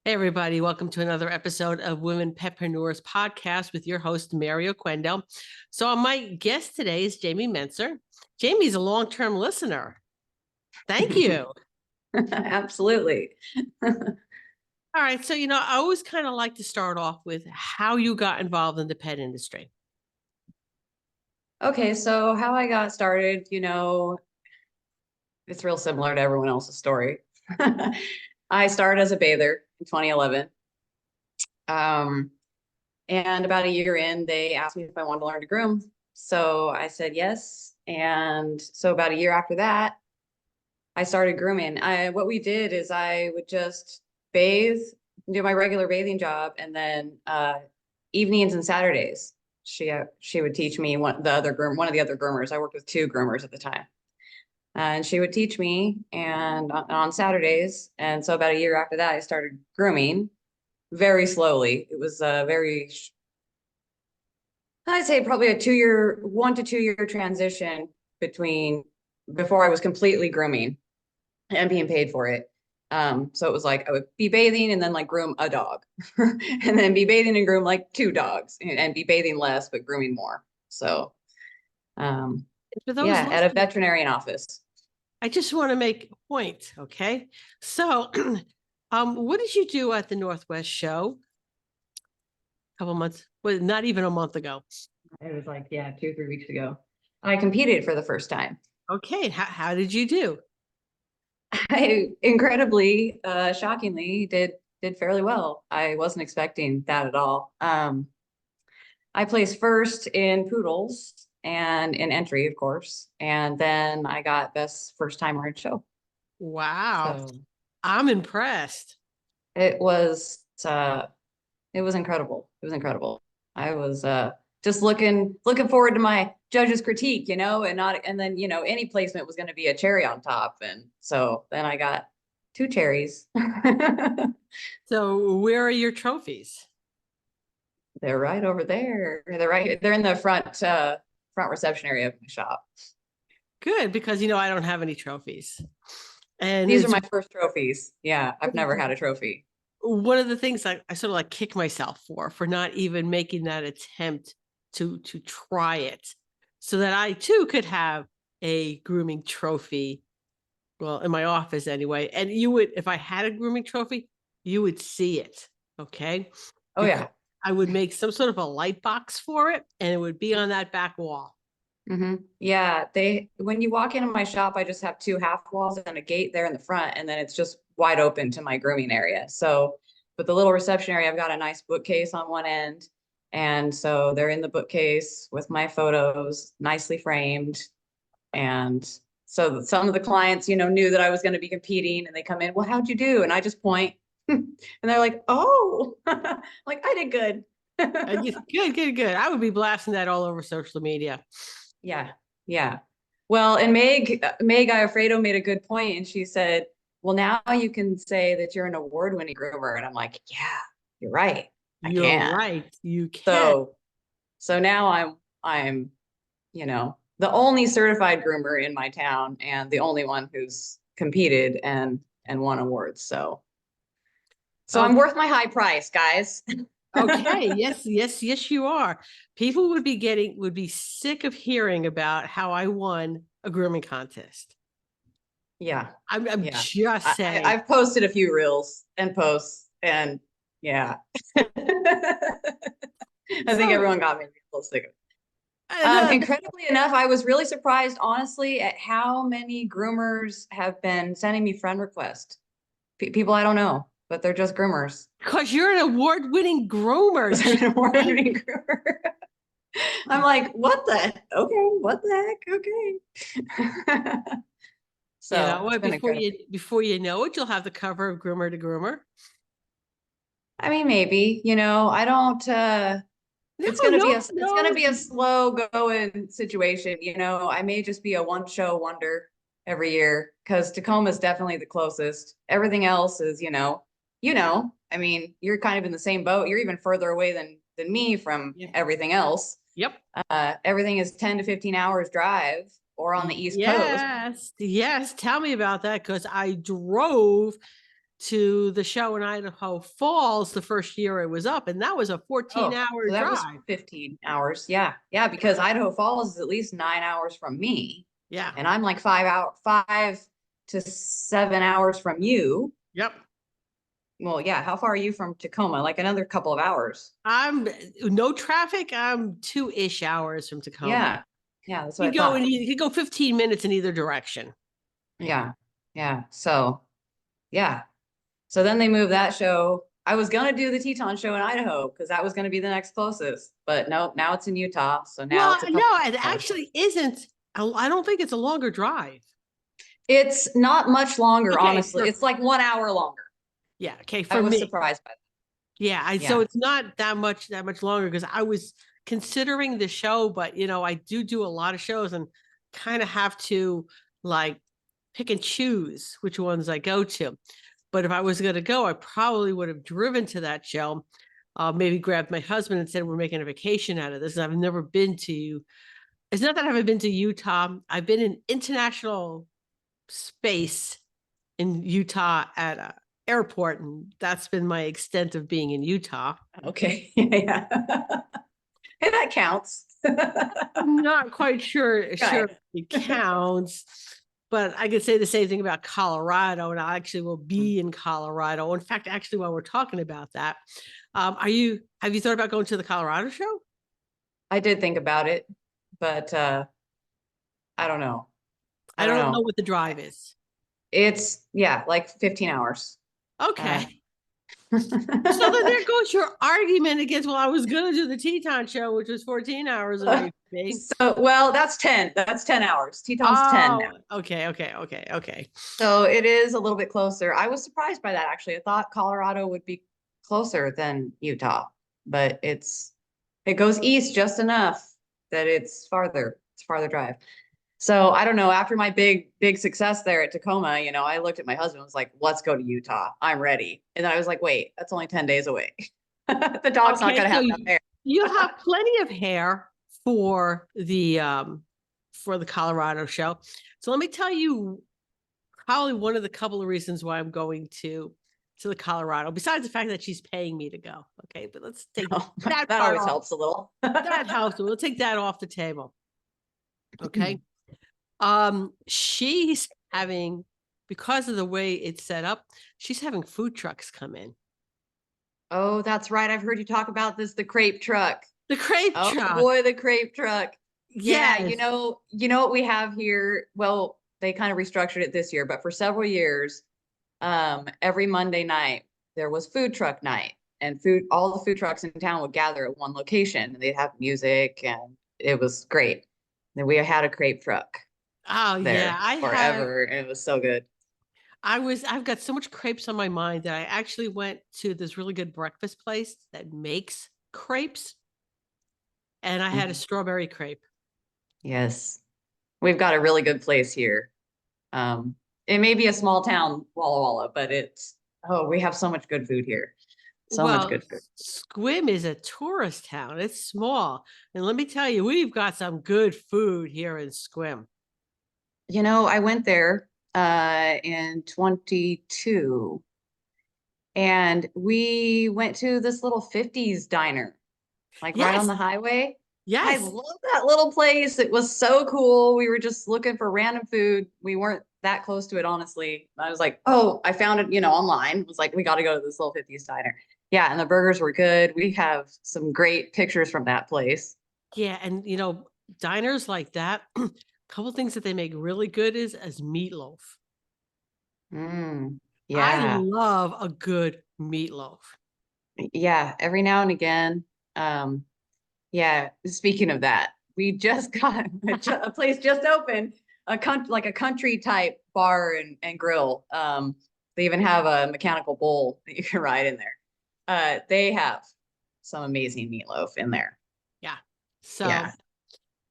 Hey, everybody. Welcome to another episode of Women Petpreneurs podcast with your host, Mary Oquendo. So my guest today is Jamie Mentzer. Jamie's a long-term listener. Thank you. Absolutely. All right. So, I always kind of like to start off with how you got involved in the pet industry. Okay, so how I got started, it's real similar to everyone else's story. I started as a bather in 2011. And about a year in, they asked me if I wanted to learn to groom. So I said yes. And so about a year after that, I started grooming. What we did is I would just bathe, do my regular bathing job, and then evenings and Saturdays, she would teach me one of the other groomers. I worked with two groomers at the time, and she would teach me, and on Saturdays. And so about a year after that, I started grooming very slowly. It was I'd say probably a 1 to 2 year transition before I was completely grooming and being paid for it. So it was like I would be bathing and then like groom a dog and then be bathing and groom like two dogs and be bathing less, but grooming more. So yeah, at a veterinarian office. I just want to make a point. Okay. So what did you do at the Northwest show? A couple months, well, not even a month ago. It was like, 2-3 weeks ago. I competed for the first time. Okay. How did you do? I incredibly, shockingly did fairly well. I wasn't expecting that at all. I placed first in poodles and in entry, of course, and then I got best first timer at show. Wow. So, I'm impressed. It was incredible. It was incredible. I was just looking forward to my judge's critique, and then any placement was going to be a cherry on top, and so then I got 2 cherries. So where are your trophies? They're right over there. They're in the front reception area of my shop. Good, because I don't have any trophies. And these are my first trophies. Yeah, I've never had a trophy. One of the things I sort of like kick myself for not even making that attempt to try it, so that I too could have a grooming trophy. Well, in my office anyway. And you would, if I had a grooming trophy, you would see it. Okay. Oh, yeah. I would make some sort of a light box for it, and it would be on that back wall. Mm-hmm. Yeah. When you walk into my shop, I just have 2 half walls and a gate there in the front, and then it's just wide open to my grooming area. So with the little reception area, I've got a nice bookcase on one end. And so they're in the bookcase with my photos, nicely framed. And so some of the clients, knew that I was going to be competing, and they come in, well, how'd you do? And I just point and they're like, oh, like I did good. Good. I would be blasting that all over social media. Yeah. Yeah. Well, and Meg Alfredo made a good point, and she said, well, now you can say that you're an award-winning groomer. And I'm like, yeah, you're right. You're right. You can. So now I'm, the only certified groomer in my town, and the only one who's competed and won awards. So I'm worth my high price, guys. Okay. Yes, you are. People would be sick of hearing about how I won a grooming contest. Yeah. I'm just saying. I've posted a few reels and posts, and yeah. I think everyone got me a little sick of it. Incredibly enough, I was really surprised, honestly, at how many groomers have been sending me friend requests. People I don't know, but they're just groomers. Because you're an award-winning groomer. I'm like, what the heck? Okay. So before you know it, you'll have the cover of Groomer to Groomer. I mean, maybe, I don't, it's gonna be a slow going situation. I may just be a one show wonder every year, because Tacoma is definitely the closest. Everything else is, I mean, you're kind of in the same boat. You're even further away than me from everything else. Yep. Everything is 10 to 15 hours drive, or on the East Coast. Yes. Tell me about that, because I drove to the show in Idaho Falls the first year it was up, and that was a 14-hour so that was drive. 15 hours. Yeah. Yeah. Because Idaho Falls is at least 9 hours from me. Yeah. And I'm like 5 to 7 hours from you. Yep. Well, yeah. How far are you from Tacoma? Like another couple of hours. I'm no traffic. I'm 2-ish hours from Tacoma. Yeah. Yeah. That's what You I go thought. and you could go 15 minutes in either direction. Yeah. Yeah. So, yeah. So then they moved that show. I was going to do the Teton show in Idaho because that was going to be the next closest. But no, now it's in Utah. So now Well, it's a no, couple it hours. actually isn't. I don't think it's a longer drive. It's not much longer, Okay, honestly. It's like 1 hour longer. Yeah. Okay. I For was me. surprised by that. Yeah. So Yeah. it's not that much longer because I was considering the show, but I do a lot of shows and kind of have to like pick and choose which ones I go to. But if I was going to go, I probably would have driven to that show, maybe grabbed my husband and said, we're making a vacation out of this. I've never been to, it's not that I haven't been to Utah. I've been in international space in Utah at a airport, and that's been my extent of being in Utah. Okay. Yeah. And that counts. I'm not quite sure Right. it counts, but I could say the same thing about Colorado, and I actually will be in Colorado. In fact, actually, while we're talking about that, have you thought about going to the Colorado show? I did think about it, but I don't know. I don't know what the drive is. It's like 15 hours. Okay. So then there goes your argument against, well, I was going to do the Teton show, which was 14 hours away from me. So, well, that's 10. That's 10 hours. Teton's 10 now. Okay. So it is a little bit closer. I was surprised by that, actually. I thought Colorado would be closer than Utah, but it goes east just enough that it's farther. It's farther drive. So I don't know. After my big success there at Tacoma, I looked at my husband and was like, let's go to Utah. I'm ready. And then I was like, wait, that's only 10 days away. The dog's not going to have enough hair. You have plenty of hair for the Colorado show. So let me tell you probably one of the couple of reasons why I'm going to the Colorado, besides the fact that she's paying me to go. Okay, but let's take that always helps a little. That helps. We'll take that off the table. Okay. She's having, because of the way it's set up, she's having food trucks come in. Oh, that's right. I've heard you talk about this, the crepe truck. The crepe truck. Oh boy, the crepe truck. Yeah. You know what we have here? Well, they kind of restructured it this year, but for several years, every Monday night there was food truck night, and all the food trucks in town would gather at one location, and they'd have music, and it was great. Then we had a crepe truck. Oh yeah, forever. And it was so good. I've got so much crepes on my mind that I actually went to this really good breakfast place that makes crepes, and I had a strawberry crepe. Yes. We've got a really good place here. It may be a small town, Walla Walla, but we have so much good food here. Much good food. Sequim is a tourist town. It's small. And let me tell you, we've got some good food here in Sequim. I went there in 22, and we went to this little 50s diner, like right on the highway. Yes. I love that little place. It was so cool. We were just looking for random food. We weren't that close to it, honestly. I was like, oh, I found it, online. It was like, we got to go to this little 50s diner. Yeah. And the burgers were good. We have some great pictures from that place. Yeah. And, diners like that, a couple things that they make really good is as meatloaf. Yeah. I love a good meatloaf. Yeah. Every now and again. Yeah. Speaking of that, we just got a place just opened, like a country type bar and grill. They even have a mechanical bull that you can ride in there. They have some amazing meatloaf in there. Yeah. So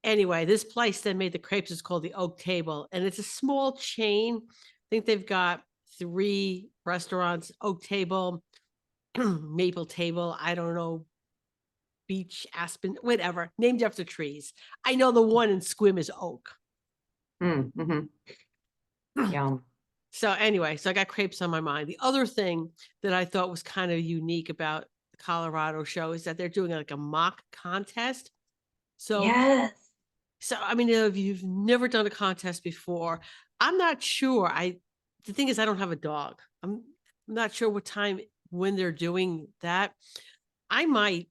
anyway, this place that made the crepes is called the Oak Table, and it's a small chain. I think they've got 3 restaurants: Oak Table, Maple Table, I don't know, Beach, Aspen, whatever, named after trees. I know the one in Sequim is Oak. Yum. So anyway, so I got crepes on my mind. The other thing that I thought was kind of unique about the Colorado show is that they're doing like a mock contest. So, Yes. I mean, if you've never done a contest before, I'm not sure. The thing is, I don't have a dog. I'm not sure what time when they're doing that. I might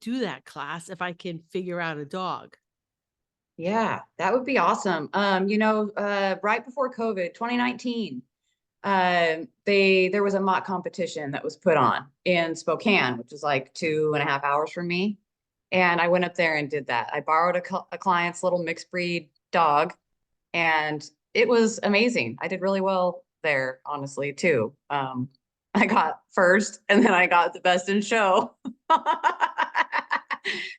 do that class if I can figure out a dog. Yeah, that would be awesome. Right before COVID, 2019, there was a mock competition that was put on in Spokane, which is like 2.5 hours from me. And I went up there and did that. I borrowed a client's little mixed breed dog, and it was amazing. I did really well there, honestly, too. I got first, and then I got the best in show.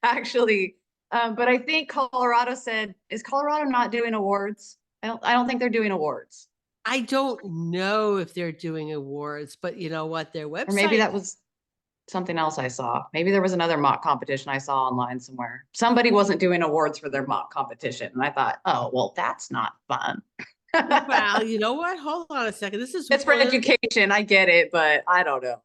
Actually, but I think Colorado said, is Colorado not doing awards? I don't think they're doing awards. I don't know if they're doing awards, but you know what? Their Or maybe website. that was something else I saw. Maybe there was another mock competition I saw online somewhere. Somebody wasn't doing awards for their mock competition. And I thought, oh, well, that's not fun. Well, you know what? Hold on a second. This is It's for education. I get it, but I don't know.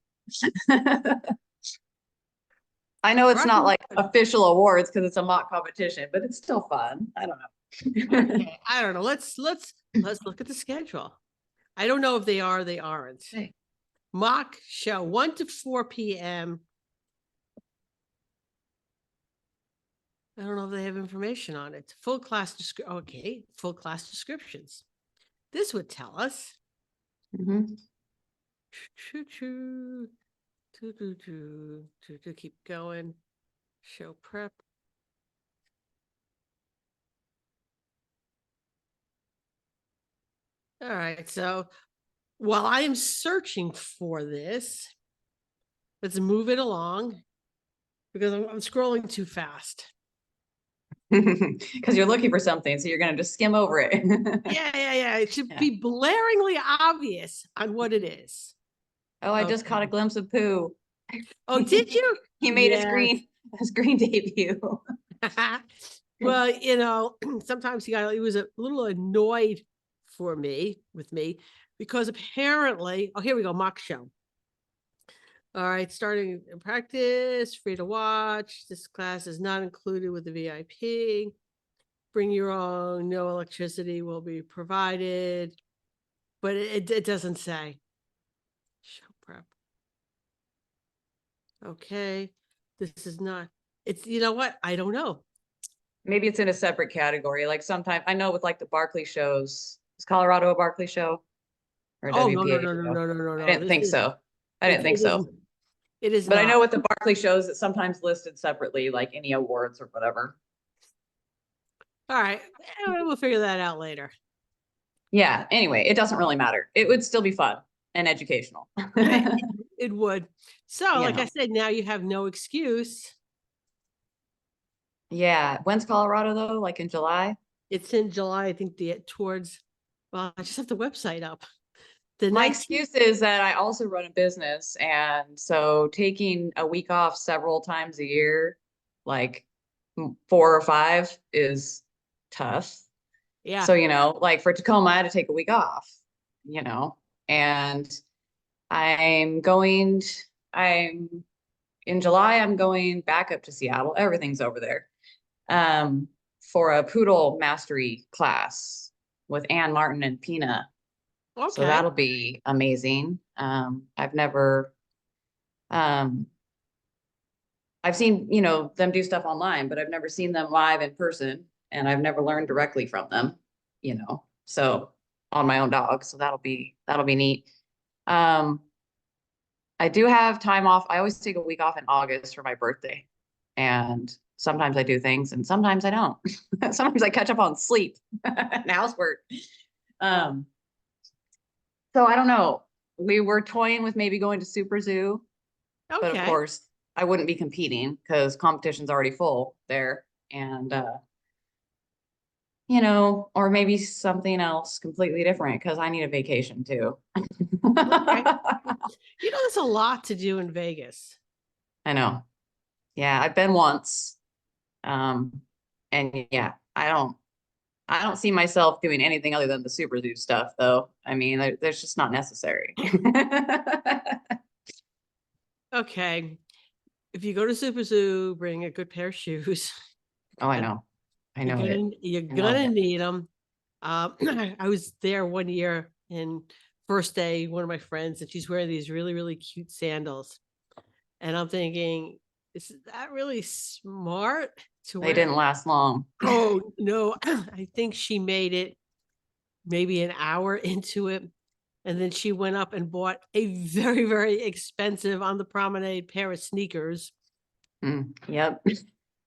I know it's not like official awards because it's a mock competition, but it's still fun. I don't know. Okay, I don't know. Let's look at the schedule. I don't know if they are, they aren't. Okay. Mock show 1 to 4 p.m. I don't know if they have information on it. Full class descriptions. This would tell us. Mhm. To keep going. Show prep. All right. So while I am searching for this, let's move it along because I'm scrolling too fast. Because you're looking for something, so you're going to just skim over it. Yeah. It should be blaringly obvious on what it is. Oh, I just caught a glimpse of Pooh. Oh, did you? He made Yes. his green debut. Well, sometimes he was a little annoyed with me because apparently, oh, here we go, mock show. All right, starting in practice, free to watch. This class is not included with the VIP. Bring your own, no electricity will be provided. But it doesn't say. Show prep. Okay, this is not, it's, you know what? I don't know. Maybe it's in a separate category. Like sometimes I know with like the Barkley shows, is Colorado a Barkley show? Or a Oh, no. WPA show? I didn't think so. I didn't think so. It is But I not. know with the Barkley shows, it's sometimes listed separately, like any awards or whatever. All right, we'll figure that out later. Yeah. Anyway, it doesn't really matter. It would still be fun and educational. It would. So, like I said, now you have no excuse. Yeah. When's Colorado though? Like in July? It's in July, I think well, I just have the website up. My excuse is that I also run a business. And so taking a week off several times a year, like 4 or 5, is tough. Yeah. So, like for Tacoma, I had to take a week off, and I'm in July, I'm going back up to Seattle. Everything's over there. For a poodle mastery class with Ann Martin and Pina. Okay. So that'll be amazing. I've seen, them do stuff online, but I've never seen them live in person, and I've never learned directly from them, so on my own dog. So that'll be neat. I do have time off. I always take a week off in August for my birthday, and sometimes I do things and sometimes I don't. Sometimes I catch up on sleep and housework. So I don't know. We were toying with maybe going to Super Zoo, but of course I wouldn't be competing because competition's already full there. And, or maybe something else completely different because I need a vacation too. Okay. There's a lot to do in Vegas. I know. Yeah, I've been once. And yeah, I I don't see myself doing anything other than the super zoo stuff, though. I mean, there's just not necessary. Okay. If you go to Super Zoo, bring a good pair of shoes. Oh, I know. I know it. You're I know gonna it. need them. I was there one year and first day, one of my friends, and she's wearing these really, really cute sandals. And I'm thinking, is that really smart to They wear? didn't last long. Oh, no. I think she made it maybe an hour into it. And then she went up and bought a very, very expensive on the promenade pair of sneakers. Yep.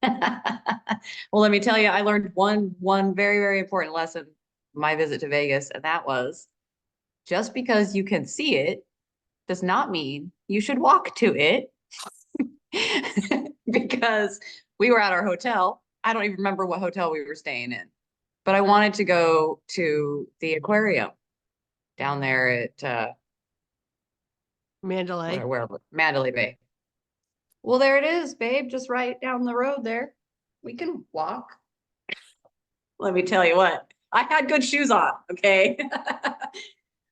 Well, let me tell you, I learned one very, very important lesson my visit to Vegas, and that was just because you can see it does not mean you should walk to it. Because we were at our hotel. I don't even remember what hotel we were staying in, but I wanted to go to the aquarium down there at Mandalay. wherever, Mandalay Bay. Well, there it is, babe, just right down the road there. We can walk. Let me tell you what, I had good shoes on, okay?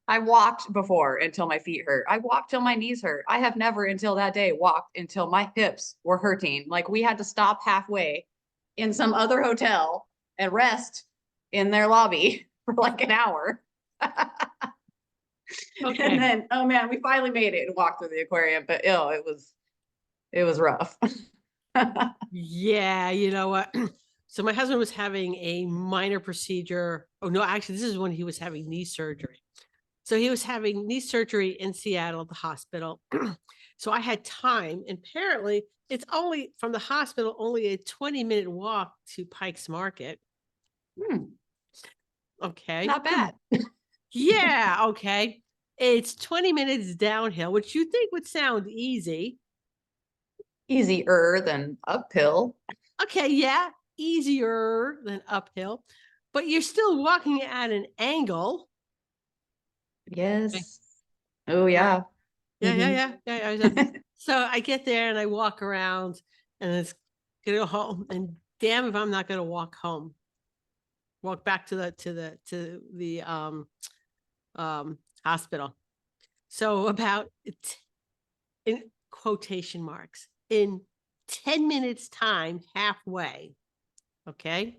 I walked before until my feet hurt. I walked till my knees hurt. I have never until that day walked until my hips were hurting. Like we had to stop halfway in some other hotel and rest in their lobby for like an hour. Okay. And then, oh man, we finally made it and walked through the aquarium, but it was rough. Yeah, you know what? So my husband was having a minor procedure. Oh no, actually, this is when he was having knee surgery. So he was having knee surgery in Seattle at the hospital. So I had time, and apparently it's only from the hospital, only a 20-minute walk to Pike's Market. Okay. Not bad. Yeah, okay. It's 20 minutes downhill, which you think would sound easy. Easier than uphill. Okay, yeah, easier than uphill, but you're still walking at an angle. Yes. Oh yeah. Yeah. So I get there and I walk around and it's gonna go home. And damn if I'm not gonna walk home. Walk back to the hospital. So about in quotation marks, in 10 minutes time, halfway. Okay.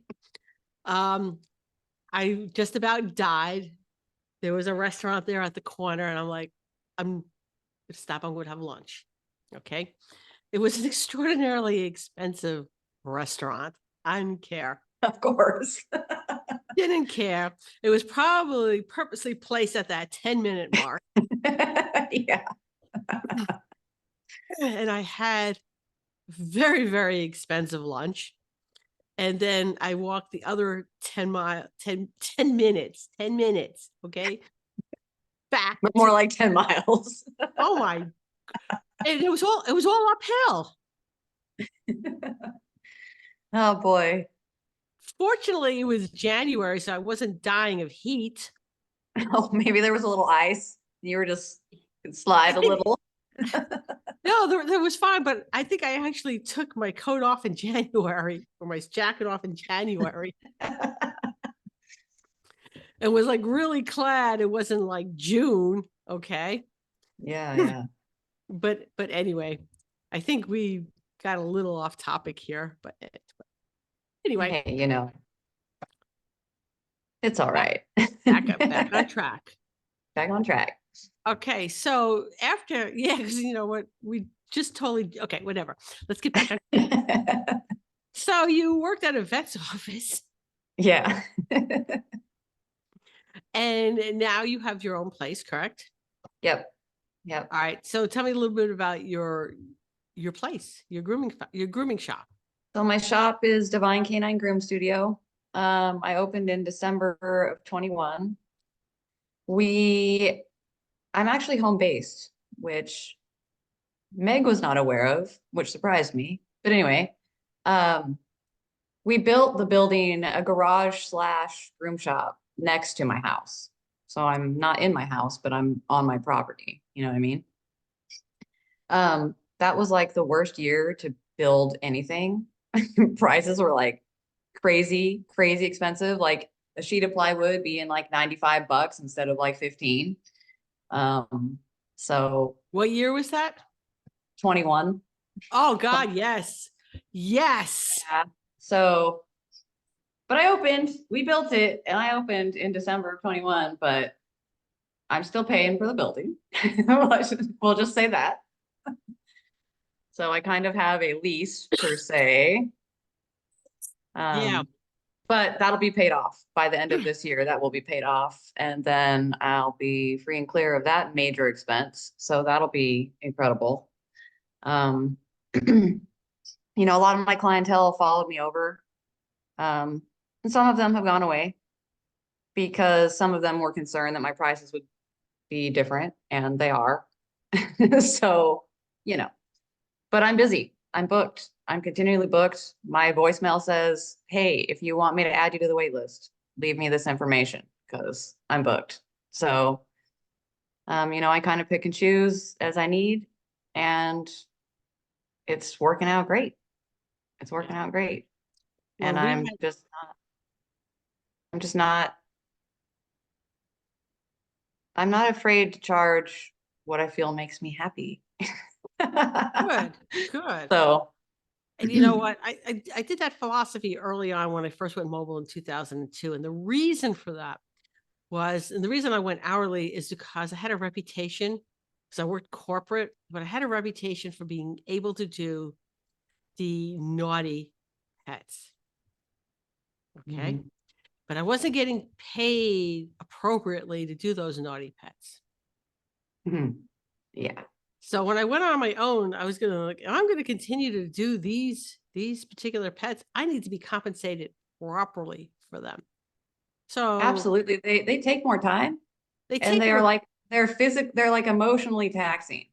I just about died. There was a restaurant there at the corner, and I'm like, I'm gonna stop. I'm going to have lunch. Okay. It was an extraordinarily expensive restaurant. I didn't care. Of course. Didn't care. It was probably purposely placed at that 10-minute mark. Yeah. And I had very, very expensive lunch. And then I walked the other 10 minutes, okay? Back. But more like 10 miles. Oh my. It was all uphill. Oh boy. Fortunately, it was January, so I wasn't dying of heat. Oh, maybe there was a little ice. You were just slide a little. No, there was fine, but I think I actually took my coat off in January, or my jacket off in January. It was like really clad. It wasn't like June, okay? Yeah. But anyway, I think we got a little off topic here, but anyway. Hey, it's all right. Back on track. Back on track. Okay, so after, yeah, because you know what, we just totally, okay, whatever. Let's get back on. So you worked at a vet's office. Yeah. And now you have your own place, correct? Yep. All right. So tell me a little bit about your place, your grooming shop. So my shop is Divine Canine Groom Studio. I opened in December of 21. I'm actually home based, which Meg was not aware of, which surprised me. But anyway, we built the building, a garage / groom shop next to my house. So I'm not in my house, but I'm on my property. You know what I mean? That was like the worst year to build anything. Prices were like crazy expensive. Like a sheet of plywood being like $95 instead of like 15. So What year was that? 21. Oh God, yes. Yes. Yeah. So, but we built it and I opened in December of 21, but I'm still paying for the building. We'll just say that. So I kind of have a lease per se. Yeah. But that'll be paid off by the end of this year. That will be paid off. And then I'll be free and clear of that major expense. So that'll be incredible. You know, a lot of my clientele followed me over. And some of them have gone away because some of them were concerned that my prices would be different, and they are. So, you know, but I'm busy. I'm booked. I'm continually booked. My voicemail says, hey, if you want me to add you to the wait list, leave me this information because I'm booked. So, you know, I kind of pick and choose as I need, and it's working out great. It's working out great. And Well, I'm just not, I'm not afraid to charge what I feel makes me happy. good, good. So, And you know what? I did that philosophy early on when I first went mobile in 2002. And the reason for that was, and the reason I went hourly is because I had a reputation, because I worked corporate, but I had a reputation for being able to do the naughty pets. Okay. Mhm. But I wasn't getting paid appropriately to do those naughty pets. Yeah. So when I went on my own, I was going to like, I'm going to continue to do these particular pets. I need to be compensated properly for them. So Absolutely. They take more time, they and take more. they're like emotionally taxing.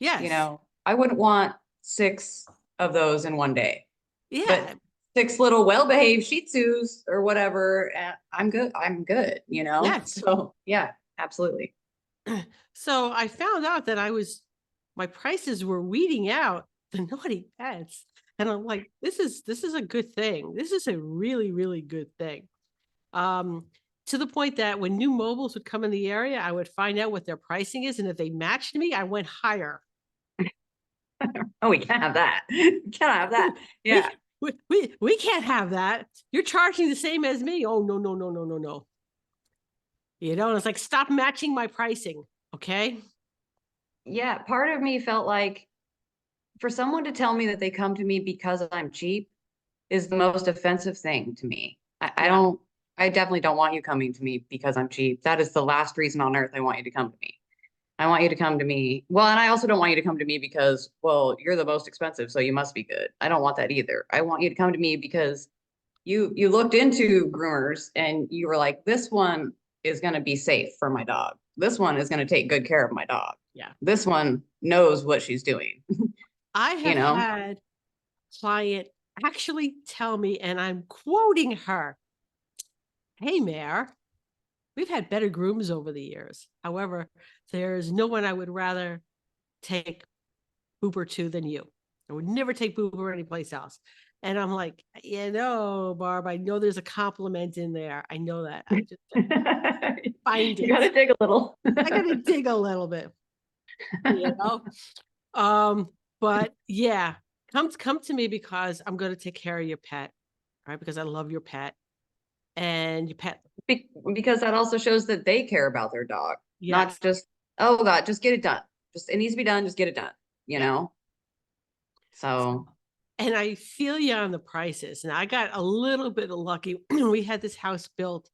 You Yes. know, I wouldn't want 6 of those in one day, Yeah. but 6 little well-behaved Shih Tzus or whatever, I'm good. I'm good, you know? Yes. So yeah, absolutely. So I found out that my prices were weeding out the naughty pets. And I'm like, this is a good thing. This is a really, really good thing. To the point that when new mobiles would come in the area, I would find out what their pricing is. And if they matched me, I went higher. Oh, we can't have that. We can't have that. Yeah. We can't have that. You're charging the same as me. Oh, no, no, no, no, no, no. You know, and it's like, stop matching my pricing. Okay. Yeah. Part of me felt like for someone to tell me that they come to me because I'm cheap is the most offensive thing to me. Yeah. I definitely don't want you coming to me because I'm cheap. That is the last reason on earth I want you to come to me. I want you to come to me. Well, and I also don't want you to come to me because, well, you're the most expensive, so you must be good. I don't want that either. I want you to come to me because you looked into groomers and you were like, this one is going to be safe for my dog. This one is going to take good care of my dog. Yeah. This one knows what she's doing. I You have know? had a client actually tell me, and I'm quoting her, hey, Mayor, we've had better grooms over the years. However, there's no one I would rather take Boober to than you. I would never take Boober anyplace else. And I'm like, you know, Barb, I know there's a compliment in there. I know that. I just find You it. got to dig a little. I got to dig a little bit, you know? But yeah, come to me because I'm going to take care of your pet, right? Because I love your pet and your pet. Because that also shows that they care about their dog, Yes. not just, oh God, just get it done. Just, it needs to be done. Just get it done, you know? So, And I feel you on the prices. And I got a little bit lucky. We had this house built.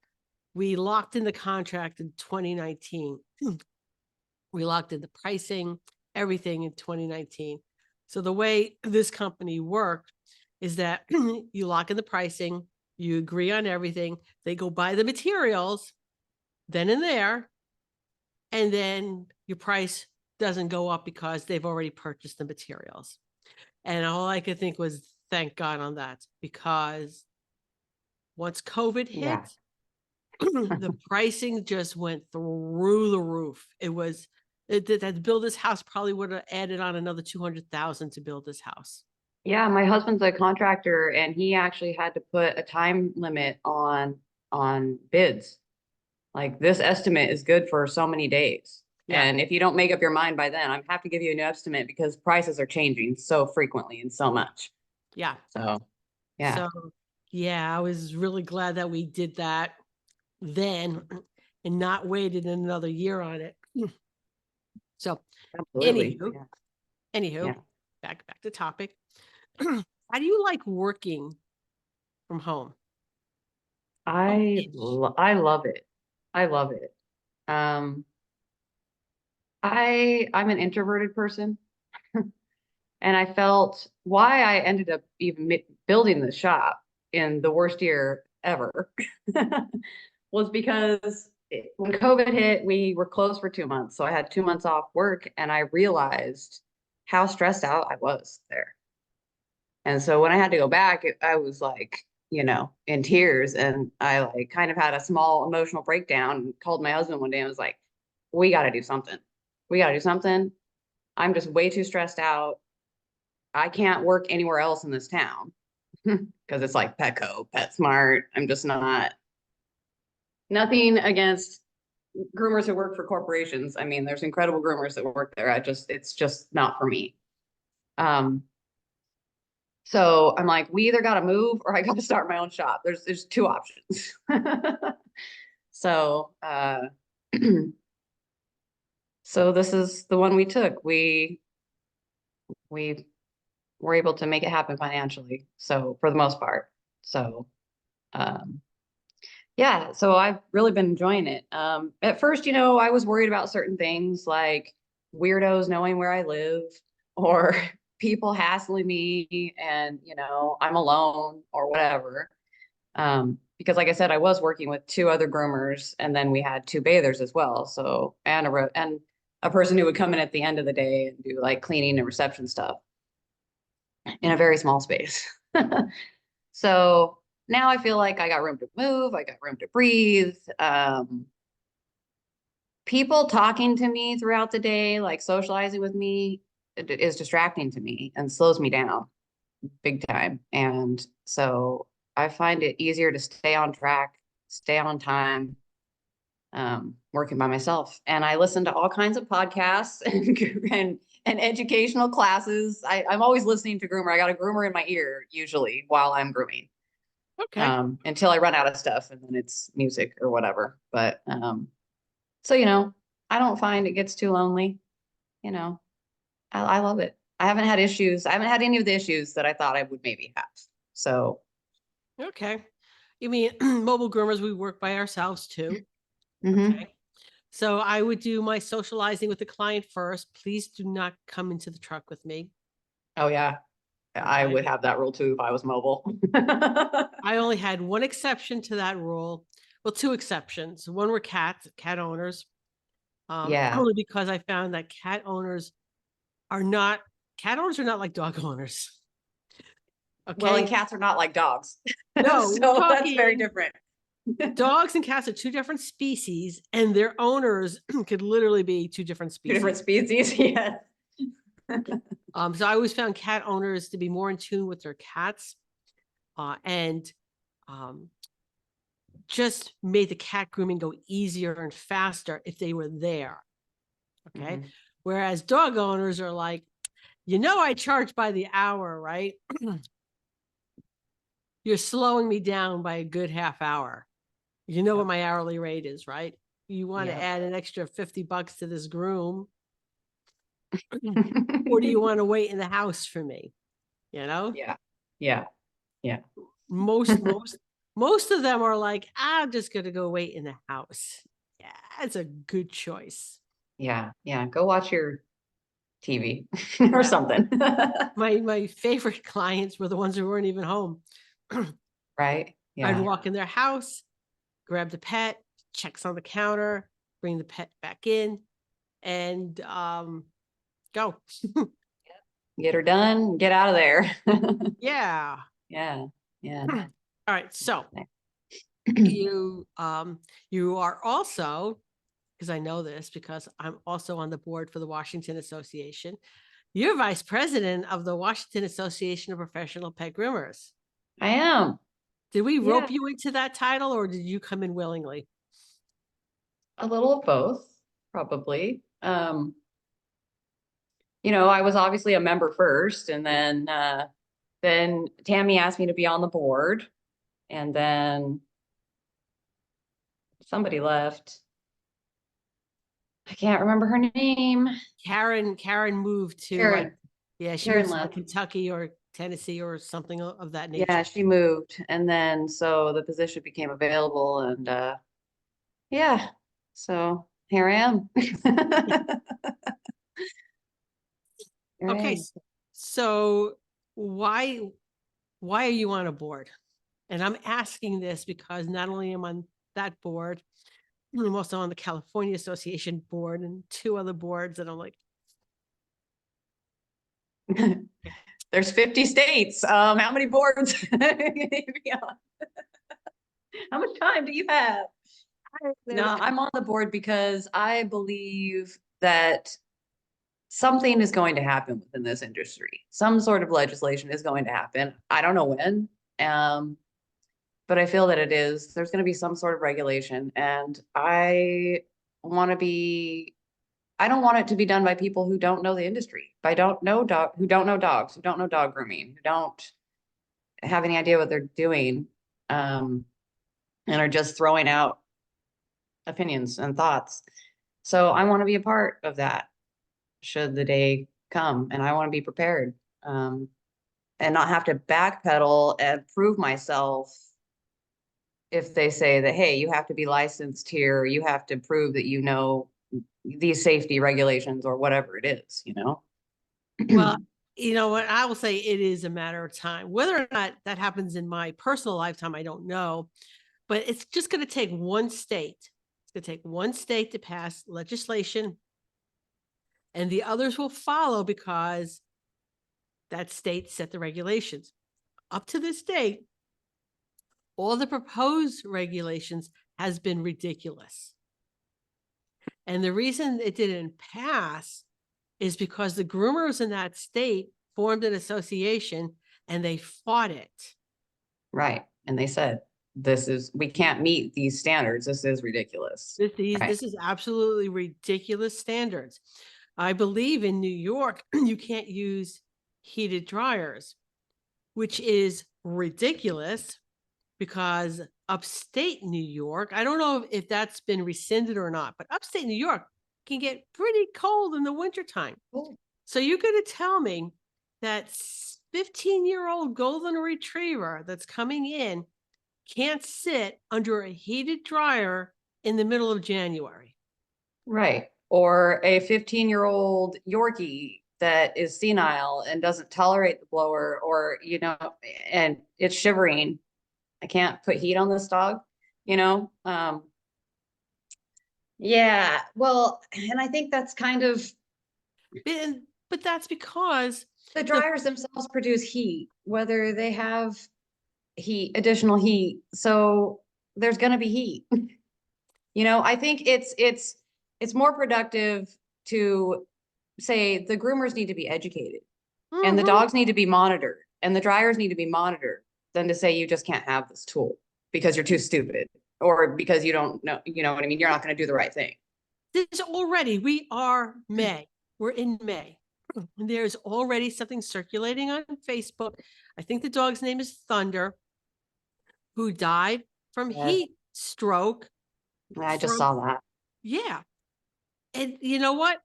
We locked in the contract in 2019. We locked in the pricing, everything in 2019. So the way this company worked is that you lock in the pricing, you agree on everything, they go buy the materials then and there, and then your price doesn't go up because they've already purchased the materials. And all I could think was, thank God on that, because once COVID hit, yeah. the pricing just went through the roof. It was that to build this house probably would have added on another 200,000 to build this house. Yeah, my husband's a contractor and he actually had to put a time limit on on bids. Like, this estimate is good for so many days. Yeah. And if you don't make up your mind by then, I have to give you a new estimate because prices are changing so frequently and so much. Yeah. So, yeah. So, yeah, I was really glad that we did that then and not waited another year on it. So, Absolutely. anywho, Yeah. back to topic. How do you like working from home? I love it. I love it. I'm an introverted person, and I felt why I ended up even building the shop in the worst year ever was because when COVID hit, we were closed for 2 months. So I had 2 months off work, and I realized how stressed out I was there. And so when I had to go back, I was like, in tears, and I like kind of had a small emotional breakdown and called my husband one day and was like, we got to do something. We got to do something. I'm just way too stressed out. I can't work anywhere else in this town because it's like Petco, PetSmart. I'm just nothing against groomers who work for corporations. I mean, there's incredible groomers that work there. It's just not for me. So I'm like, we either got to move or I got to start my own shop. There's two options. So, so this is the one we took. We were able to make it happen financially. So for the most part. So, yeah, so I've really been enjoying it. At first, I was worried about certain things like weirdos knowing where I live or people hassling me and, I'm alone or whatever. Because like I said, I was working with 2 other groomers, and then we had 2 bathers as well. So, and a person who would come in at the end of the day and do like cleaning and reception stuff in a very small space. So now I feel like I got room to move. I got room to breathe. People talking to me throughout the day, like socializing with me, is distracting to me and slows me down big time. And so I find it easier to stay on track, stay on time, working by myself. And I listen to all kinds of podcasts and educational classes. I'm always listening to groomer. I got a groomer in my ear usually while I'm grooming. Okay. Until I run out of stuff, and then it's music or whatever. But so I don't find it gets too lonely. I love it. I haven't had issues. I haven't had any of the issues that I thought I would maybe have. So Okay. You mean mobile groomers, we work by ourselves too. mhm. Okay. So I would do my socializing with the client first. Please do not come into the truck with me. Oh yeah, I Okay. would have that rule too if I was mobile. I only had one exception to that rule. Well, 2 exceptions. One were cat owners. Yeah. Only because I found that cat owners are not like dog owners. Well, and Okay. cats are not like dogs. No, we're So that's very talking different. dogs and cats are 2 different species, and their owners could literally be 2 different 2 species. different species. Yeah. So I always found cat owners to be more in tune with their cats, and just made the cat grooming go easier and faster if they were there. Okay. Mhm. Whereas dog owners are like, I charge by the hour, right? You're slowing me down by a good half hour. You know what my hourly rate is, right? You want to add an extra $50 to this groom, or do you want to wait in the house for me? Yeah. Yeah. Yeah. Most of them are like, I'm just gonna go wait in the house. Yeah, that's a good choice. Yeah. Yeah. Go watch your TV or Yeah. something. My favorite clients were the ones who weren't even home. Right. I'd Yeah. walk in their house, grab the pet, checks on the counter, bring the pet back in, and go. Get her done, get out of there. Yeah. Yeah. Yeah. All right. So you are also, because I know this because I'm also on the board for the Washington Association. You're vice president of the Washington Association of Professional Pet Groomers. I am. Did we Yeah. rope you into that title, or did you come in willingly? A little of both, probably. You know, I was obviously a member first, and then Tammy asked me to be on the board, and then somebody left. I can't remember her name. Karen moved to like, Karen. yeah, she Karen moved to like left. Kentucky or Tennessee or something of that Yeah, nature. she moved, and then so the position became available, and yeah, so here I am. Here I Okay, am. so why are you on a board? And I'm asking this because not only am I on that board, I'm also on the California Association board and 2 other boards, and I'm like, There's 50 states. How many boards? How much time do you have? No, I'm on the board because I believe that something is going to happen within this industry. Some sort of legislation is going to happen. I don't know when, but I feel that it is. There's going to be some sort of regulation, and want to be. I don't want it to be done by people who don't know the industry, who don't know dogs, who don't know dog grooming, who don't have any idea what they're doing, and are just throwing out opinions and thoughts. So I want to be a part of that should the day come, and I want to be prepared, and not have to backpedal and prove myself if they say that, hey, you have to be licensed here, you have to prove that you know these safety regulations or whatever it is, you know? well, you know what? I will say it is a matter of time. Whether or not that happens in my personal lifetime, I don't know. But it's just going to take one state. It's going to take one state to pass legislation, and the others will follow because that state set the regulations. Up to this date, all the proposed regulations has been ridiculous. And the reason it didn't pass is because the groomers in that state formed an association and they fought it. Right. And they said, we can't meet these standards. This is ridiculous. This is absolutely ridiculous standards. I believe in New York, you can't use heated dryers, which is ridiculous because upstate New York, I don't know if that's been rescinded or not, but upstate New York can get pretty cold in the wintertime. Cool. So you're going to tell me that 15-year-old golden retriever that's coming in can't sit under a heated dryer in the middle of January. Right. Or a 15-year-old Yorkie that is senile and doesn't tolerate the blower, or, you know, and it's shivering. I can't put heat on this dog, you know? Yeah, well, and I think that's kind of, But that's because the dryers themselves produce heat, whether they have additional heat. So there's going to be heat. You know, I think it's more productive to say the groomers need to be educated, and the dogs need to be monitored, and the dryers need to be monitored, than to say you just can't have this tool because you're too stupid, or because you don't know, you know what I mean? You're not going to do the right thing. We are May. We're in May. There's already something circulating on Facebook. I think the dog's name is Thunder, who died from heat stroke. I just saw that. Yeah. And you know what?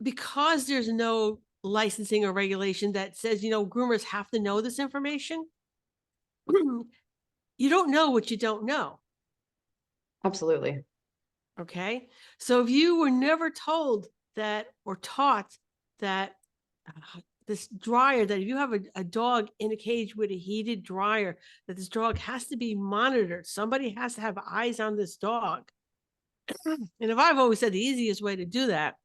Because there's no licensing or regulation that says, you know, groomers have to know this information, you don't know what you don't know. Absolutely. Okay. So if you were never told that or taught that this dryer, that if you have a dog in a cage with a heated dryer, that this dog has to be monitored, somebody has to have eyes on this dog. And if I've always said the easiest way to do that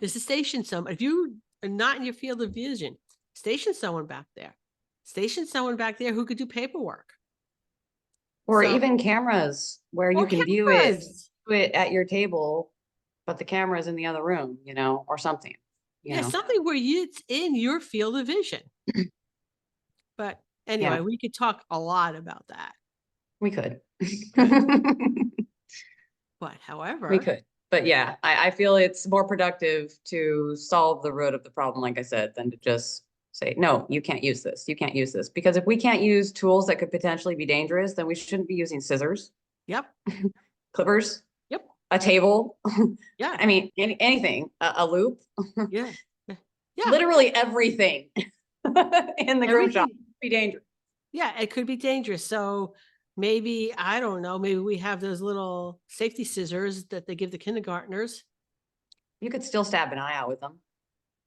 is to station someone. If you are not in your field of vision, station someone back there. Station someone back there who could do paperwork. Or even cameras where you can view it at your table, but the camera is in the other room, you know, or something. You know? Something where it's in your field of vision. But Anyway, we could talk a lot about that. We could. But however, we could. But yeah, I feel it's more productive to solve the root of the problem, like I said, than to just say, no, you can't use this. You can't use this. Because if we can't use tools that could potentially be dangerous, then we shouldn't be using scissors. Yep. Clippers. Yep. A table. Yeah. I mean, anything, a loop. Yeah. Yeah. Literally everything in the groom shop could be dangerous. Yeah, it could be dangerous. So maybe, I don't know, maybe we have those little safety scissors that they give the kindergartners. You could still stab an eye out with them,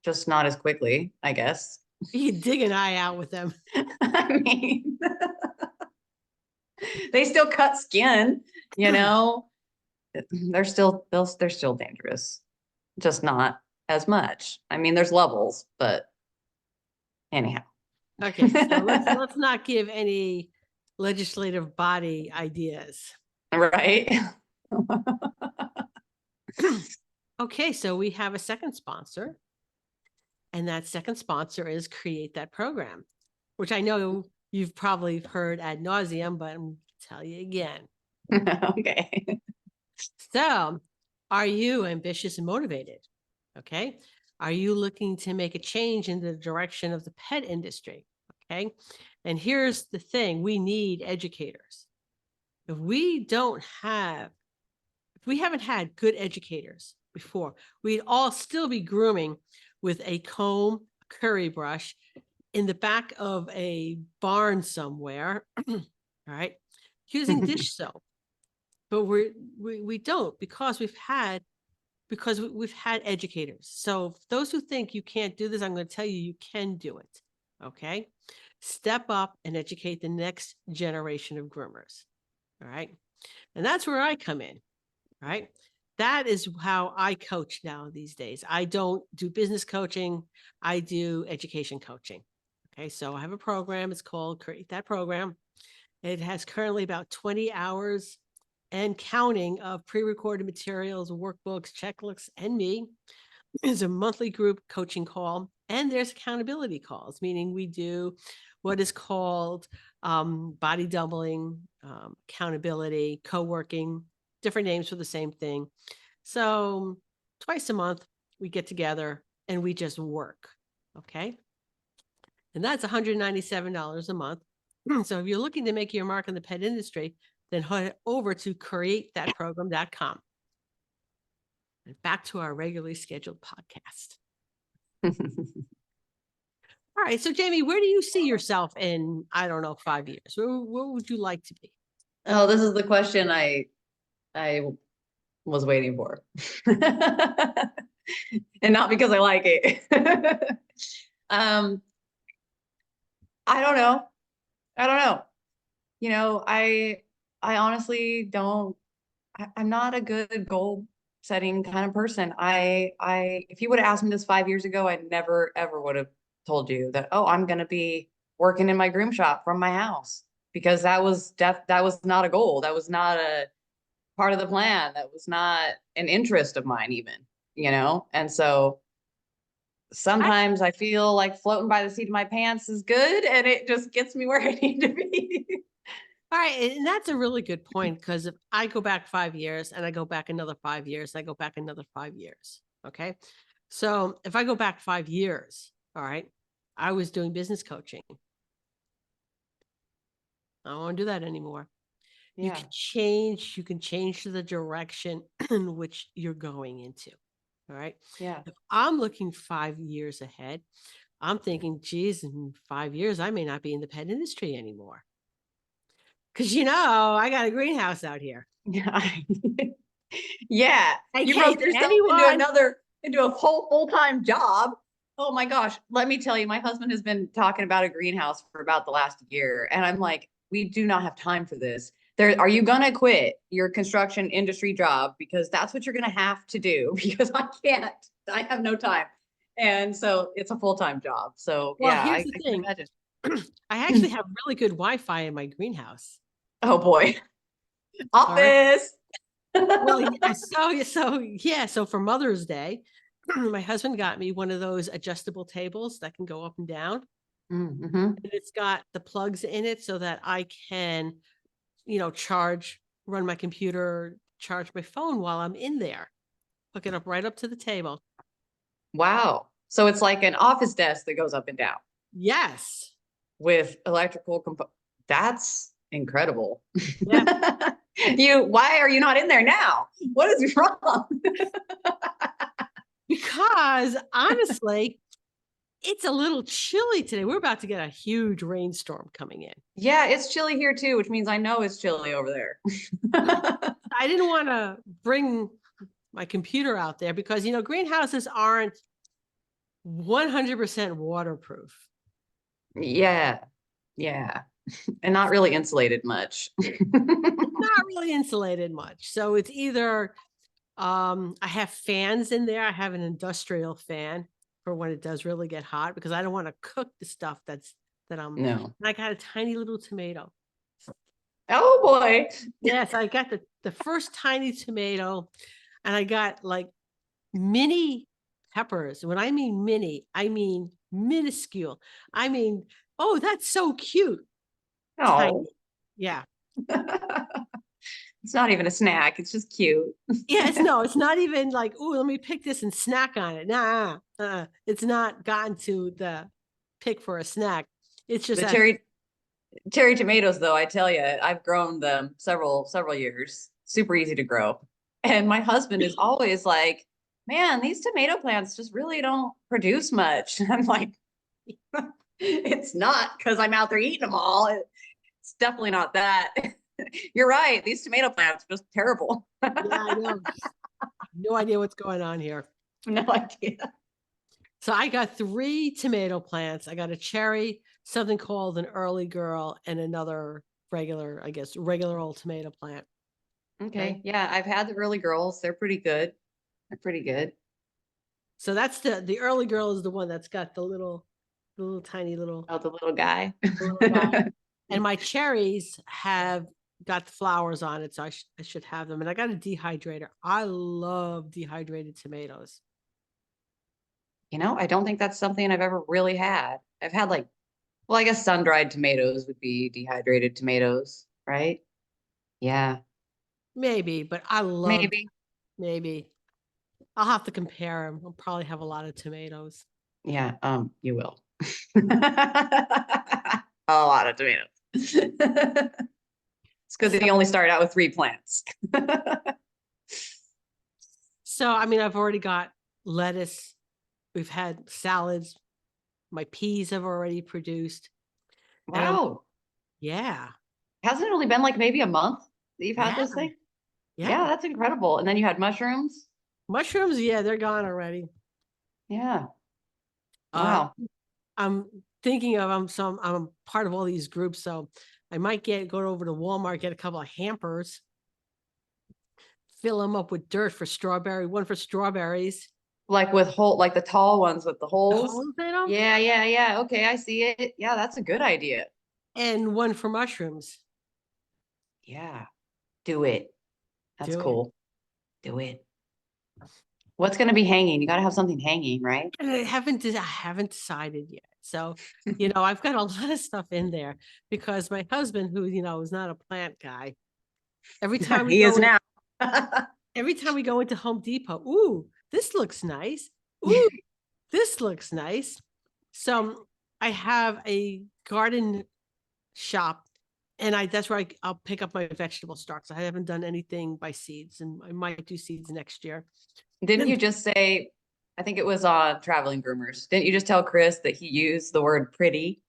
just not as quickly, I guess. You can dig an eye out with them. I mean, they still cut skin, you know. They're still dangerous, just not as much. I mean, there's levels, but anyhow. Okay, so let's not give any legislative body ideas. Right. Okay, so we have a second sponsor, and that second sponsor is Create That Program, which I know you've probably heard ad nauseum, but I'm tell you again. Okay. So, are you ambitious and motivated? Okay. Are you looking to make a change in the direction of the pet industry? Okay. And here's the thing, we need educators. If we haven't had good educators before, we'd all still be grooming with a comb, a curry brush in the back of a barn somewhere, all right, using dish soap. But we don't, because we've had educators. So those who think you can't do this, I'm going to tell you, you can do it. Okay. Step up and educate the next generation of groomers. All right. And that's where I come in. Right. That is how I coach now these days. I don't do business coaching. I do education coaching. Okay. So I have a program. It's called Create That Program. It has currently about 20 hours and counting of pre-recorded materials, workbooks, checklists, and me. There's a monthly group coaching call, and there's accountability calls, meaning we do what is called body doubling, accountability, co-working, different names for the same thing. So twice a month, we get together and we just work, okay? And that's $197 a month. So if you're looking to make your mark in the pet industry, then head over to createthatprogram.com. And back to our regularly scheduled podcast. All right. So Jamie, where do you see yourself in, I don't know, 5 years? Where would you like to be? Oh, this is the question I was waiting for. And not because I like it. I don't know. You know, I honestly don't, I'm not a good goal setting kind of person. If you would have asked me this 5 years ago, I never, ever would have told you that, oh, I'm going to be working in my groom shop from my house, because that was not a goal. That was not a part of the plan. That was not an interest of mine even, you know? And so sometimes I feel like floating by the seat of my pants is good, and it just gets me where I need to be. All right. And that's a really good point, because if I go back 5 years and I go back another 5 years, I go back another 5 years. Okay. So if I go back 5 years, all right, I was doing business coaching. I don't want to do that anymore. Yeah. You can change the direction in which you're going into. All right. Yeah. If I'm looking 5 years ahead, I'm thinking, geez, in 5 years, I may not be in the pet industry anymore. Because, you know, I got a greenhouse out here. Yeah. Yeah. You broke yourself into a whole full-time job. Oh my gosh. Let me tell you, my husband has been talking about a greenhouse for about the last year. And I'm like, we do not have time for this. Are you going to quit your construction industry job? Because that's what you're going to have to do, because I have no time. And so it's a full-time job. So well, yeah, here's the thing. I actually have really good Wi-Fi in my greenhouse. Oh boy. Office. Well, so for Mother's Day, my husband got me one of those adjustable tables that can go up and down. Mm-hmm. And it's got the plugs in it so that I can, run my computer, charge my phone while I'm in there. Hook it up right up to the table. Wow. So it's like an office desk that goes up and down Yes. with electrical components. That's incredible. Yeah. Why are you not in there now? What is wrong? Because honestly, it's a little chilly today. We're about to get a huge rainstorm coming in. Yeah, it's chilly here too, which means I know it's chilly over there. I didn't want to bring my computer out there because, greenhouses aren't 100% waterproof. Yeah. Yeah. And not really insulated much. Not really insulated much. So it's either I have fans in there. I have an industrial fan for when it does really get hot because I don't want to cook the stuff that I'm. No. I got a tiny little tomato. Oh boy. Yes, I got the first tiny tomato, and I got like mini peppers. When I mean mini, I mean minuscule. I mean, oh, that's so cute. Tiny. Oh. Yeah. It's not even a snack. It's just cute. Yeah, it's not even like, oh, let me pick this and snack on it. Nah, it's not gotten to the pick for a snack. It's just The cherry tomatoes, though, I tell you, I've grown them several years. Super easy to grow. And my husband is always like, man, these tomato plants just really don't produce much. And I'm like, it's not because I'm out there eating them all. It's definitely not that. You're right. These tomato plants are just terrible. Yeah, I know. No idea what's going on here. No idea. So I got 3 tomato plants. I got a cherry, something called an early girl, and another regular old tomato plant. Okay. Yeah, I've had the early girls. They're pretty good. They're pretty good. So that's the early girl is the one that's got the tiny little. Oh, the little guy. Little guy. And my cherries have got the flowers on it, so I should have them. And I got a dehydrator. I love dehydrated tomatoes. I don't think that's something I've ever really had. I've had I guess sun-dried tomatoes would be dehydrated tomatoes, right? Yeah. Maybe, but I love Maybe. I'll have to compare them. I'll probably have a lot of tomatoes. Yeah, you will. A lot of tomatoes. It's because they only started out with 3 plants. So, I've already got lettuce. We've had salads. My peas have already produced. Wow. Yeah. Hasn't it only been maybe a month that you've had this thing? Yeah, that's incredible. And then you had mushrooms? Mushrooms, yeah, they're gone already. Yeah. Wow. I'm thinking of I'm part of all these groups, so I might go over to Walmart, get a couple of hampers, fill them up with dirt one for strawberries. With the tall ones with the holes. The holes in them? Yeah. Okay, I see it. Yeah, that's a good idea. And one for mushrooms. Yeah. Do it. That's cool. Do it. What's going to be hanging? You got to have something hanging, right? And I haven't decided yet. So, I've got a lot of stuff in there because my husband, who, is not a plant guy, every time he is now. Every time we go into Home Depot, ooh, this looks nice. Ooh, this looks nice. So I have a garden shop, and that's where I'll pick up my vegetable stocks. I haven't done anything by seeds, and I might do seeds next year. Didn't you just say, I think it was on Traveling Groomers, didn't you just tell Chris that he used the word pretty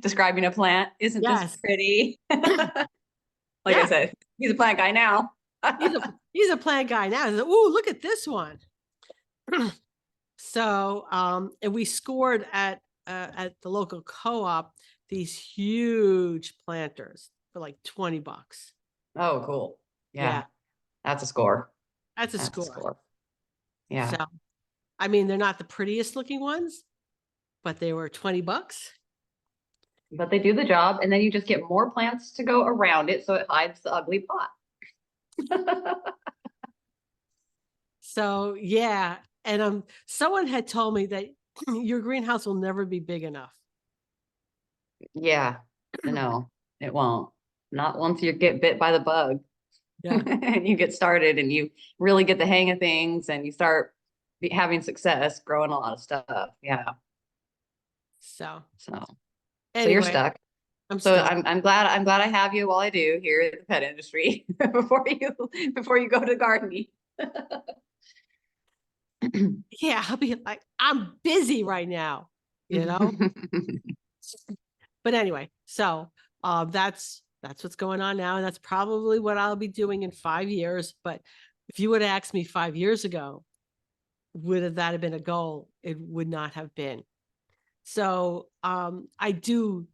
describing a plant? Isn't this pretty? I said, he's a plant guy now. he's a plant guy now. Ooh, look at this one. So, and we scored at the local co-op these huge planters for $20. Oh, cool. Yeah. That's a score. That's a score. Yeah. So, they're not the prettiest looking ones, but they were $20. But they do the job, and then you just get more plants to go around it, so it hides the ugly pot. So, yeah. And someone had told me that your greenhouse will never be big enough. Yeah, no, it won't. Not once you get bit by the bug Yeah. and you get started and you really get the hang of things and you start having success, growing a lot of stuff. Yeah. So So you're anyway, stuck. I'm So stuck. I'm glad I have you while I do here in the pet industry before you go to gardening. Yeah, I'll be like, I'm busy right now, you know? But anyway, so that's what's going on now. And that's probably what I'll be doing in 5 years. But if you would have asked me 5 years ago, would that have been a goal? It would not have been. So I do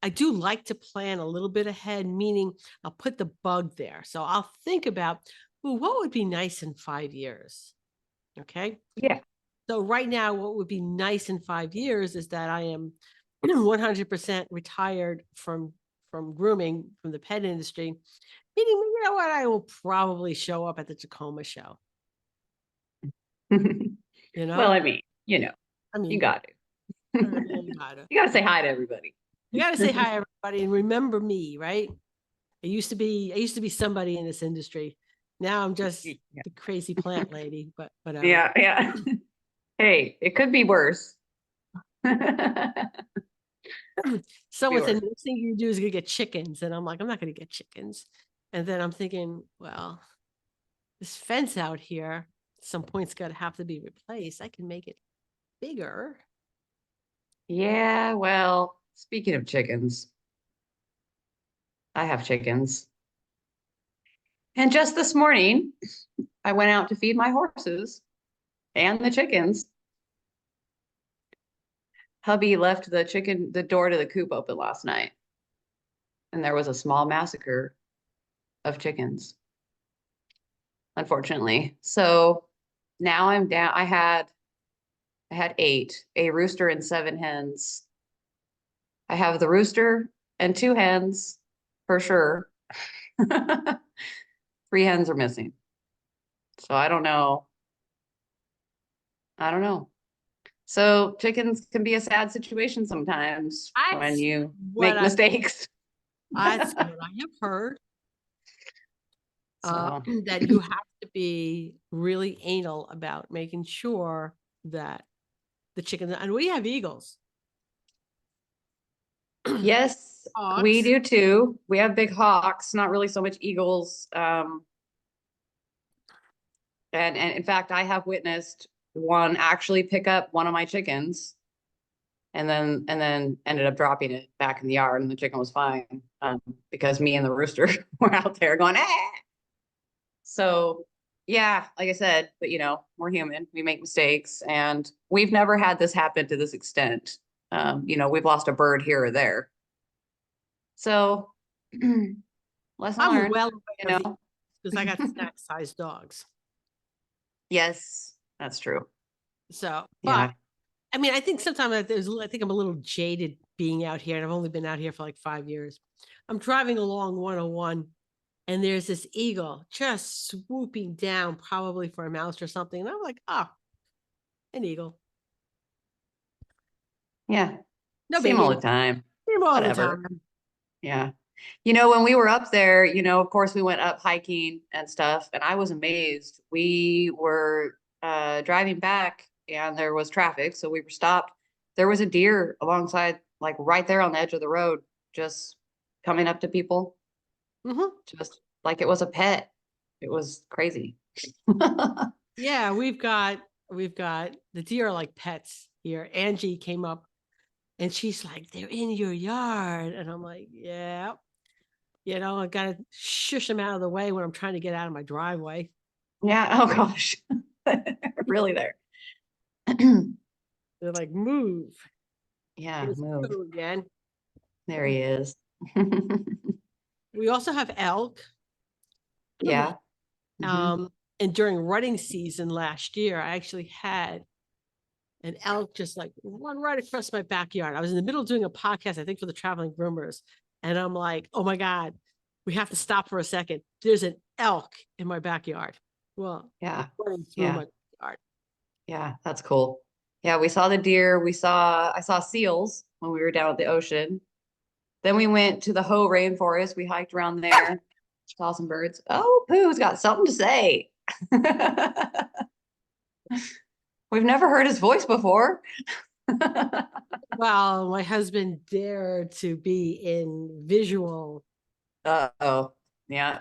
like to plan a little bit ahead, meaning I'll put the bug there. So I'll think about, well, what would be nice in 5 years? Okay. Yeah. So right now, what would be nice in 5 years is that I am 100% retired from grooming, from the pet industry, meaning, you know what, I will probably show up at the Tacoma show, you Well, know? I mean, I you mean, got to. I really gotta. You got to say hi to everybody. You gotta say hi, everybody, and remember me, right? I used to be somebody in this industry. Now I'm just Yeah. the crazy plant lady, but whatever. Yeah. Yeah. Hey, it could be worse. Be Someone said, worse. the next thing you do is gonna get chickens. And I'm like, I'm not gonna get chickens. And then I'm thinking, well, this fence out here, at some point's gotta have to be replaced. I can make it bigger. Yeah, well, speaking of chickens, I have chickens. And just this morning, I went out to feed my horses and the chickens. Hubby left the door to the coop open last night, and there was a small massacre of chickens, unfortunately. So now I'm down. I had 8, a rooster and 7 hens. I have the rooster and 2 hens for sure. 3 hens are missing. So I don't know. I don't know. So chickens can be a sad situation sometimes when That's you what make mistakes. that's what I have heard. So That you have to be really anal about making sure that the chickens, and we have eagles, yes, we hawks. do too. We have big hawks, not really so much eagles. And in fact, I have witnessed one actually pick up one of my chickens and then ended up dropping it back in the yard, and the chicken was fine, because me and the rooster were out there going, ah. So yeah, like I said, but we're human, we make mistakes, and we've never had this happen to this extent. We've lost a bird here or there. So lesson I'm learned, well you aware of know. because I got snack sized dogs. Yes, that's true. So, but Yeah. I mean, I think sometimes I think I'm a little jaded being out here, and I've only been out here for like 5 years. I'm driving along 101, and there's this eagle just swooping down, probably for a mouse or something. And I'm like, oh, an eagle. Yeah. No See 'em all biggie. the time. See 'em all the Whatever. time. Yeah. When we were up there, of course we went up hiking and stuff, and I was amazed. We were driving back and there was traffic, so we were stopped. There was a deer alongside, like right there on the edge of the road, just coming up to people, Hmm. just like it was a pet. It was crazy. Yeah, we've got the deer are like pets here. Angie came up and she's like, they're in your yard. And I'm like, yeah, I gotta shush them out of the way when I'm trying to get out of my driveway. Yeah. Oh gosh. Really there. They're like, move. Yeah, Here's move. Pooh again. There he is. We also have elk. Yeah. Mhm. And during rutting season last year, I actually had an elk just like run right across my backyard. I was in the middle of doing a podcast, I think for the Traveling Groomers. And I'm like, oh my God, we have to stop for a second. There's an elk in my backyard. Well, Yeah. running through Yeah. my backyard. Yeah, that's cool. Yeah, we saw the deer. I saw seals when we were down at the ocean. Then we went to the Hoh rainforest. We hiked around there, saw some birds. Oh, Pooh's got something to say. We've never heard his voice before. Well, my husband dared to be in visual Uh-oh. Yeah.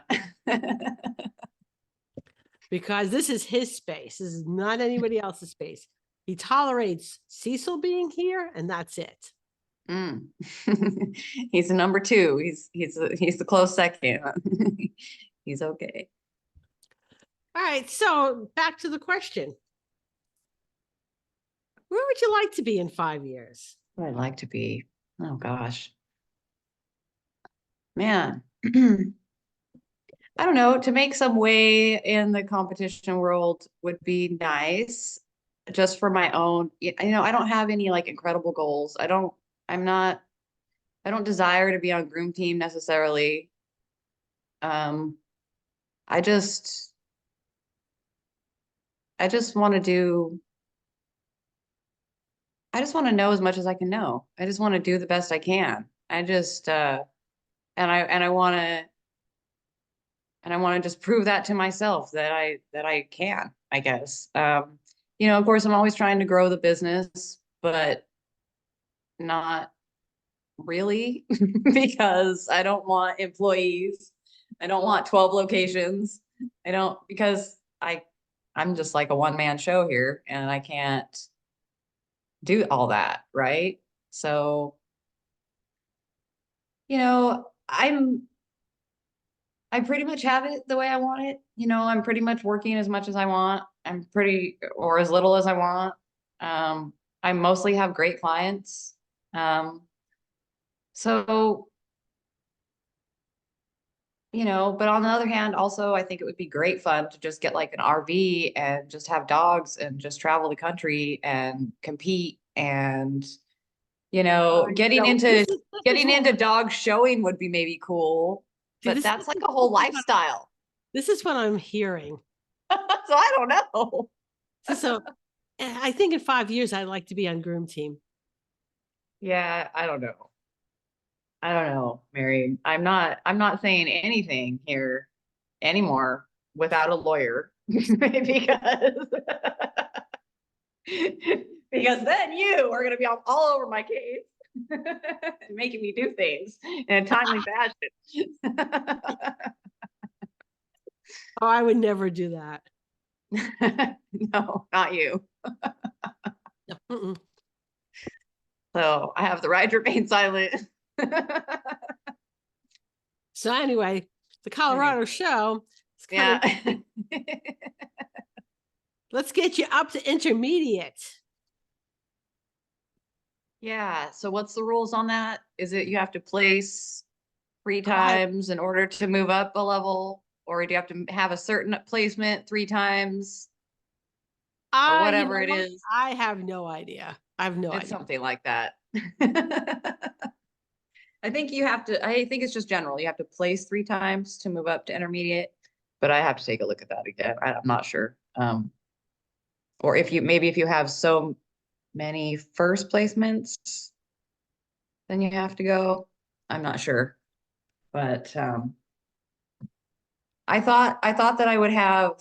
because this is his space. This is not anybody else's space. He tolerates Cecil being here, and that's it. Mm. He's a number two. He's the close second. He's okay. All right, so back to the question. Where would you like to be in 5 years? What I'd like to be. Oh gosh. Man. I don't know, to make some way in the competition world would be nice, just for my own, I don't have any like incredible goals. I don't desire to be on GroomTeam necessarily. I just want to know as much as I can know. I just want to do the best I can. I just, and I want to just prove that to myself that I can, I guess. Of course, I'm always trying to grow the business, but not really because I don't want employees. I don't want 12 locations. Because I'm just like a one-man show here and I can't do all that, right? So, I pretty much have it the way I want it. I'm pretty much working as much as I want. Or as little as I want. I mostly have great clients. So, but on the other hand, also, I think it would be great fun to just get like an RV and just have dogs and just travel the country and compete and, getting into dog showing would be maybe cool. But that's like a whole lifestyle. This is what I'm hearing. So I don't know. So I think in 5 years, I'd like to be on GroomTeam. Yeah, I don't know, Mary. I'm not saying anything here anymore without a lawyer because then you are going to be all over my case. Making me do things in a timely fashion. Oh, I would never do that. No, not you. Mm-mm. So I have the right to remain silent. So anyway, the Colorado show is coming. Yeah. Let's get you up to intermediate. Yeah. So what's the rules on that? Is it you have to place 3 times in order to move up a level, or do you have to have a certain placement 3 times? Or whatever it is. I have no idea. It's something like that. I think it's just general. You have to place 3 times to move up to intermediate, but I have to take a look at that again. I'm not sure. Or if you have so many first placements, then you have to go. I'm not sure. But I thought that I would have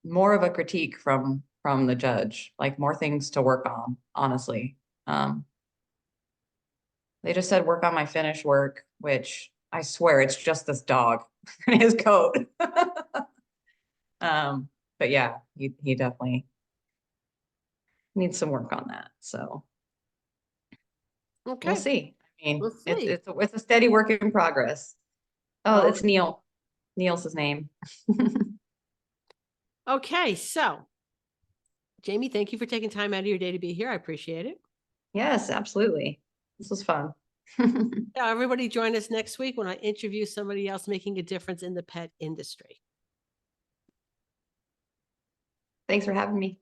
more of a critique from the judge, like more things to work on, honestly. They just said work on my finish work, which I swear it's just this dog and his coat. But yeah, he definitely needs some work on that. So Okay. we'll see. I mean, We'll see. it's a steady work in progress. Oh, it's Neil. Neil's his name. Okay, so Jamie, thank you for taking time out of your day to be here. I appreciate it. Yes, absolutely. This was fun. Now, everybody join us next week when I interview somebody else making a difference in the pet industry. Thanks for having me.